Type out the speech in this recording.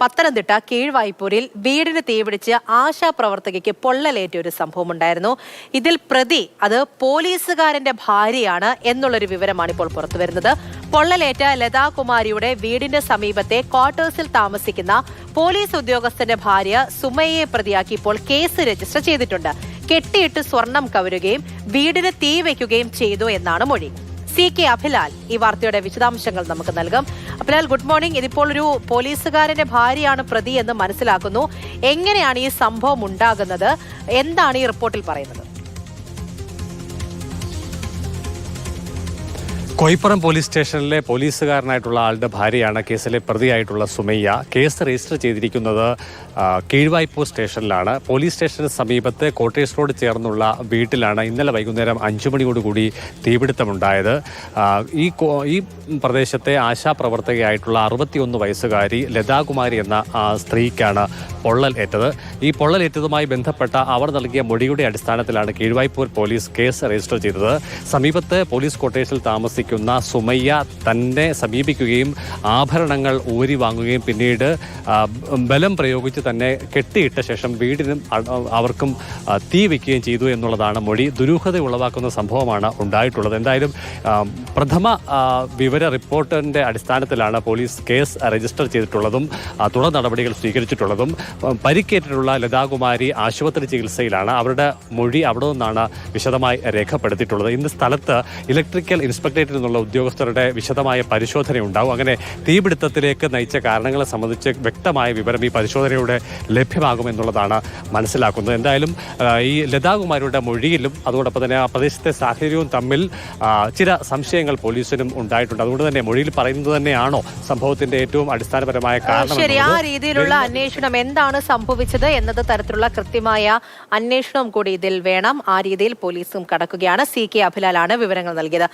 പത്തനംതിട്ട കീഴ്വായ്പൂരിൽ വീടിന് തീപിടിച്ച് ആശാപ്രവർത്തകയ്ക്ക് പൊള്ളലേറ്റ ഒരു സംഭവം ഉണ്ടായിരുന്നു. ഇതിൽ പ്രതി അത് പോലീസുകാരന്റെ ഭാര്യയാണ് എന്നുള്ളൊരു വിവരമാണ് ഇപ്പോൾ പുറത്തുവരുന്നത്. പൊള്ളലേറ്റ ലതാകുമാരിയുടെ വീടിന്റെ സമീപത്തെ ക്വാർട്ടേഴ്സിൽ താമസിക്കുന്ന പോലീസ് ഉദ്യോഗസ്ഥന്റെ ഭാര്യ സുമയ്യയെ പ്രതിയാക്കി ഇപ്പോൾ കേസ് രജിസ്റ്റർ ചെയ്തിട്ടുണ്ട്. കെട്ടിയിട്ട് സ്വർണം കവരുകയും വീടിന് തീ വയ്ക്കുകയും ചെയ്തു എന്നാണ് മൊഴി. CK അഭിലാൽ ഈ വാർത്തയുടെ വിശദാംശങ്ങൾ നമുക്ക് നൽകും. Abhilal, good morning. ഇതിപ്പോൾ ഒരു പോലീസുകാരന്റെ ഭാര്യയാണ് പ്രതി എന്ന് മനസ്സിലാക്കുന്നു. എങ്ങനെയാണ് ഈ സംഭവം ഉണ്ടാകുന്നത്? എന്താണ് ഈ റിപ്പോർട്ടിൽ പറയുന്നത്? കോയിപ്പുറം പോലീസ് സ്റ്റേഷനിലെ പോലീസുകാരനായിട്ടുള്ള ആളുടെ ഭാര്യയാണ് കേസിലെ പ്രതിയായിട്ടുള്ള സുമയ്യ. കേസ് രജിസ്റ്റർ ചെയ്തിരിക്കുന്നത് കീഴ്വായ്പൂർ സ്റ്റേഷനിലാണ്. പോലീസ് സ്റ്റേഷന് സമീപത്ത് കോട്ടേഴ്സ് റോഡ് ചേർന്നുള്ള വീട്ടിലാണ് ഇന്നലെ വൈകുന്നേരം 5 മണിയോടുകൂടി തീപിടുത്തമുണ്ടായത്. ഈ പ്രദേശത്തെ ആശാപ്രവർത്തകയായിട്ടുള്ള 61 വയസ്സുകാരി ലതാകുമാരി എന്ന സ്ത്രീക്കാണ് പൊള്ളൽ ഏറ്റത്. ഈ പൊള്ളലേറ്റതുമായി ബന്ധപ്പെട്ട അവർ നൽകിയ മൊഴിയുടെ അടിസ്ഥാനത്തിലാണ് കീഴ്വായ്പൂർ പോലീസ് കേസ് രജിസ്റ്റർ ചെയ്തത്. സമീപത്ത് പോലീസ് ക്വാർട്ടേഴ്സിൽ താമസിക്കുന്ന സുമയ്യ തന്നെ സമീപിക്കുകയും ആഭരണങ്ങൾ ഊരി വാങ്ങുകയും പിന്നീട് ബലം പ്രയോഗിച്ച് തന്നെ കെട്ടിയിട്ട ശേഷം വീടിനും അവർക്കും തീ വയ്ക്കുകയും ചെയ്തു എന്നുള്ളതാണ് മൊഴി. ദുരൂഹത ഉളവാക്കുന്ന സംഭവമാണ് ഉണ്ടായിട്ടുള്ളത്. എന്തായാലും പ്രഥമ വിവര റിപ്പോർട്ടിന്റെ അടിസ്ഥാനത്തിലാണ് പോലീസ് കേസ് രജിസ്റ്റർ ചെയ്തിട്ടുള്ളതും തുടർ നടപടികൾ സ്വീകരിച്ചിട്ടുള്ളതും. പരിക്കേറ്റിട്ടുള്ള ലതാകുമാരി ആശുപത്രി ചികിത്സയിലാണ്. അവരുടെ മൊഴി അവിടെ നിന്നാണ് വിശദമായി രേഖപ്പെടുത്തിയിട്ടുള്ളത്. ഇന്ന് സ്ഥലത്ത് ഇലക്ട്രിക്കൽ ഇൻസ്പെക്ടറേറ്റിൽ നിന്നുള്ള ഉദ്യോഗസ്ഥരുടെ വിശദമായ പരിശോധന ഉണ്ടാവും. അങ്ങനെ തീപിടുത്തത്തിലേക്ക് നയിച്ച കാരണങ്ങളെ സംബന്ധിച്ച് വ്യക്തമായ വിവരം ഈ പരിശോധനയുടെ ലഭ്യമാകുമെന്നുള്ളതാണ് മനസ്സിലാക്കുന്നത്. എന്തായാലും ഈ ലതാകുമാരിയുടെ മൊഴിയിലും അതോടൊപ്പം തന്നെ ആ പ്രദേശത്തെ സാഹചര്യവും തമ്മിൽ ചില സംശയങ്ങൾ പോലീസിനും ഉണ്ടായിട്ടുണ്ട്. അതുകൊണ്ട് തന്നെ മൊഴിയിൽ പറയുന്നത് തന്നെയാണോ സംഭവത്തിന്റെ ഏറ്റവും അടിസ്ഥാനപരമായ കാരണം? ശരി, ആ രീതിയിലുള്ള അന്വേഷണം എന്താണ് സംഭവിച്ചത് എന്നത് തരത്തിലുള്ള കൃത്യമായ അന്വേഷണം കൂടി ഇതിൽ വേണം. ആ രീതിയിൽ പോലീസും കടക്കുകയാണ്. CK അഭിലാലാണ് വിവരങ്ങൾ നൽകിയത്.